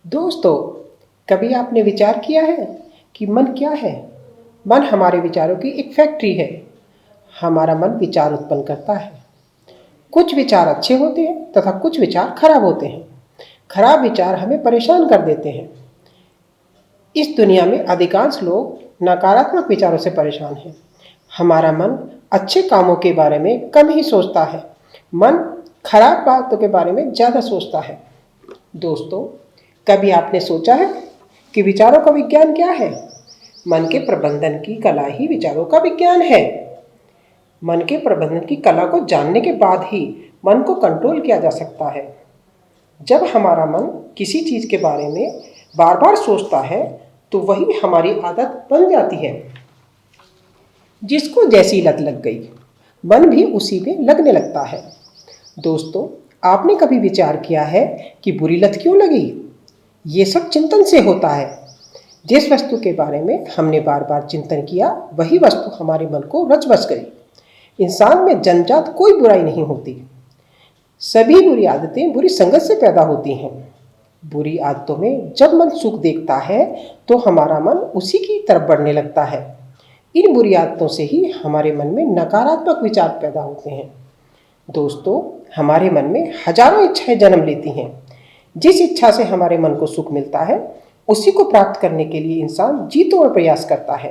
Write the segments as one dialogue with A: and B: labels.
A: दोस्तों, कभी आपने विचार किया है कि मन क्या है? मन हमारे विचारों की एक फैक्ट्री है। हमारा मन विचार उत्पन्न करता है। कुछ विचार अच्छे होते हैं तथा कुछ विचार खराब होते हैं। खराब विचार हमें परेशान कर देते हैं। इस दुनिया में अधिकांश लोग नकारात्मक विचारों से परेशान हैं। हमारा मन अच्छे कामों के बारे में कम ही सोचता है। मन खराब बातों के बारे में ज़्यादा सोचता है। दोस्तों, कभी आपने सोचा है कि विचारों का विज्ञान क्या है? मन के प्रबंधन की कला ही विचारों का विज्ञान है। मन के प्रबंधन की कला को जानने के बाद ही मन को कंट्रोल किया जा सकता है। जब हमारा मन किसी चीज़ के बारे में बार बार सोचता है तो वही हमारी आदत बन जाती है। जिसको जैसी लत लग गई, मन भी उसी में लगने लगता है। दोस्तों, आपने कभी विचार किया है कि बुरी लत क्यों लगी? ये सब चिंतन से होता है। जिस वस्तु के बारे में हमने बार बार चिंतन किया, वही वस्तु हमारे मन को रच बस गई। इंसान में जन्मजात कोई बुराई नहीं होती। सभी बुरी आदतें बुरी संगत से पैदा होती हैं। बुरी आदतों में जब मन सुख देखता है तो हमारा मन उसी की तरफ बढ़ने लगता है। इन बुरी आदतों से ही हमारे मन में नकारात्मक विचार पैदा होते हैं। दोस्तों, हमारे मन में हजारों इच्छाएं जन्म लेती हैं। जिस इच्छा से हमारे मन को सुख मिलता है, उसी को प्राप्त करने के लिए इंसान जी तोड़ प्रयास करता है।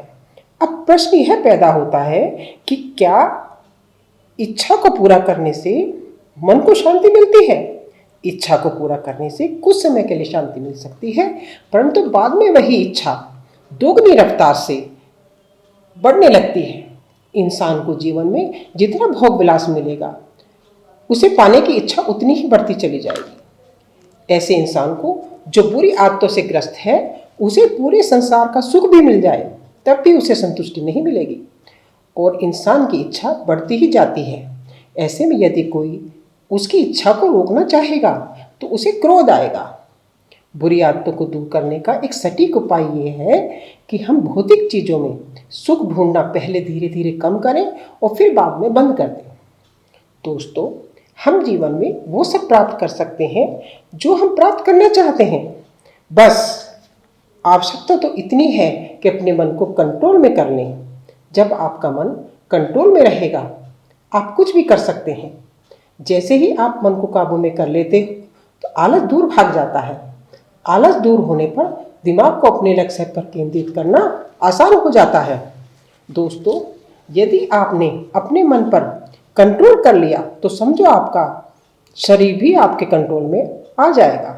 A: अब प्रश्न यह पैदा होता है कि क्या इच्छा को पूरा करने से मन को शांति मिलती है? इच्छा को पूरा करने से कुछ समय के लिए शांति मिल सकती है, परंतु बाद में वही इच्छा दोगुनी रफ्तार से बढ़ने लगती है। इंसान को जीवन में जितना भोग विलास मिलेगा, उसे पाने की इच्छा उतनी ही बढ़ती चली जाएगी। ऐसे इंसान को जो बुरी आदतों से ग्रस्त है, उसे पूरे संसार का सुख भी मिल जाए तब भी उसे संतुष्टि नहीं मिलेगी और इंसान की इच्छा बढ़ती ही जाती है। ऐसे में यदि कोई उसकी इच्छा को रोकना चाहेगा तो उसे क्रोध आएगा। बुरी आदतों को दूर करने का एक सटीक उपाय ये है कि हम भौतिक चीज़ों में सुख ढूंढना पहले धीरे धीरे कम करें और फिर बाद में बंद कर दें। दोस्तों, हम जीवन में वो सब प्राप्त कर सकते हैं जो हम प्राप्त करना चाहते हैं। बस आवश्यकता तो इतनी है कि अपने मन को कंट्रोल में कर लें। जब आपका मन कंट्रोल में रहेगा, आप कुछ भी कर सकते हैं। जैसे ही आप मन को काबू में कर लेते हो तो आलस दूर भाग जाता है। आलस दूर होने पर दिमाग को अपने लक्ष्य पर केंद्रित करना आसान हो जाता है। दोस्तों, यदि आपने अपने मन पर कंट्रोल कर लिया तो समझो आपका शरीर भी आपके कंट्रोल में आ जाएगा।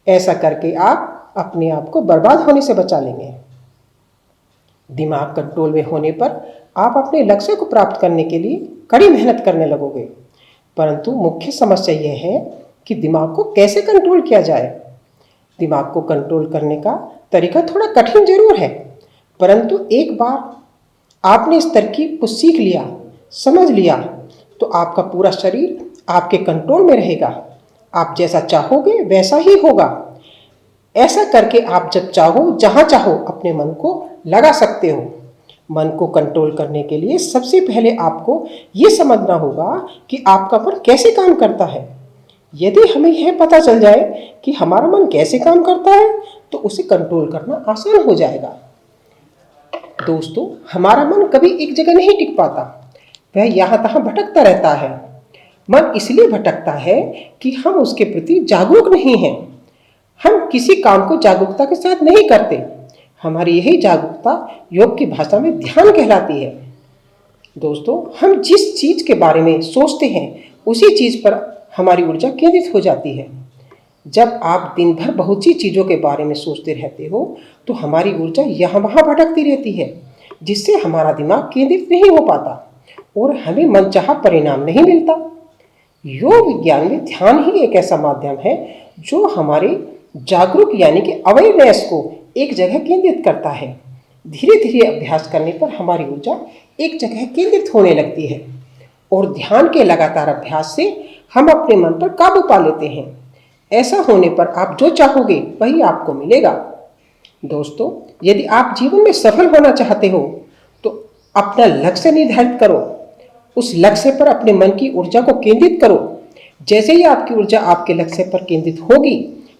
A: ऐसा करके आप अपने आप को बर्बाद होने से बचा लेंगे। दिमाग कंट्रोल में होने पर आप अपने लक्ष्य को प्राप्त करने के लिए कड़ी मेहनत करने लगोगे। परंतु मुख्य समस्या यह है कि दिमाग को कैसे कंट्रोल किया जाए। दिमाग को कंट्रोल करने का तरीका थोड़ा कठिन जरूर है, परंतु एक बार आपने इस तरकीब को सीख लिया, समझ लिया, तो आपका पूरा शरीर आपके कंट्रोल में रहेगा। आप जैसा चाहोगे वैसा ही होगा। ऐसा करके आप जब चाहो, जहाँ चाहो अपने मन को लगा सकते हो। मन को कंट्रोल करने के लिए सबसे पहले आपको ये समझना होगा कि आपका मन कैसे काम करता है। यदि हमें यह पता चल जाए कि हमारा मन कैसे काम करता है तो उसे कंट्रोल करना आसान हो जाएगा। दोस्तों, हमारा मन कभी एक जगह नहीं टिक पाता। वह यहाँ तहाँ भटकता रहता है। मन इसलिए भटकता है कि हम उसके प्रति जागरूक नहीं हैं। हम किसी काम को जागरूकता के साथ नहीं करते। हमारी यही जागरूकता योग की भाषा में ध्यान कहलाती है। दोस्तों, हम जिस चीज़ के बारे में सोचते हैं उसी चीज़ पर हमारी ऊर्जा केंद्रित हो जाती है। जब आप दिन भर बहुत सी चीज़ों के बारे में सोचते रहते हो तो हमारी ऊर्जा यहाँ वहाँ भटकती रहती है, जिससे हमारा दिमाग केंद्रित नहीं हो पाता और हमें मनचाहा परिणाम नहीं मिलता। योग विज्ञान में ध्यान ही एक ऐसा माध्यम है जो हमारे जागरूक यानी कि अवेयरनेस को एक जगह केंद्रित करता है। धीरे धीरे अभ्यास करने पर हमारी ऊर्जा एक जगह केंद्रित होने लगती है और ध्यान के लगातार अभ्यास से हम अपने मन पर काबू पा लेते हैं। ऐसा होने पर आप जो चाहोगे वही आपको मिलेगा। दोस्तों, यदि आप जीवन में सफल होना चाहते हो तो अपना लक्ष्य निर्धारित करो। उस लक्ष्य पर अपने मन की ऊर्जा को केंद्रित करो। जैसे ही आपकी ऊर्जा आपके लक्ष्य पर केंद्रित होगी,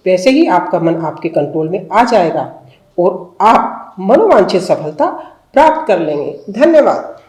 A: वैसे ही आपका मन आपके कंट्रोल में आ जाएगा और आप मनोवांछित सफलता प्राप्त कर लेंगे। धन्यवाद।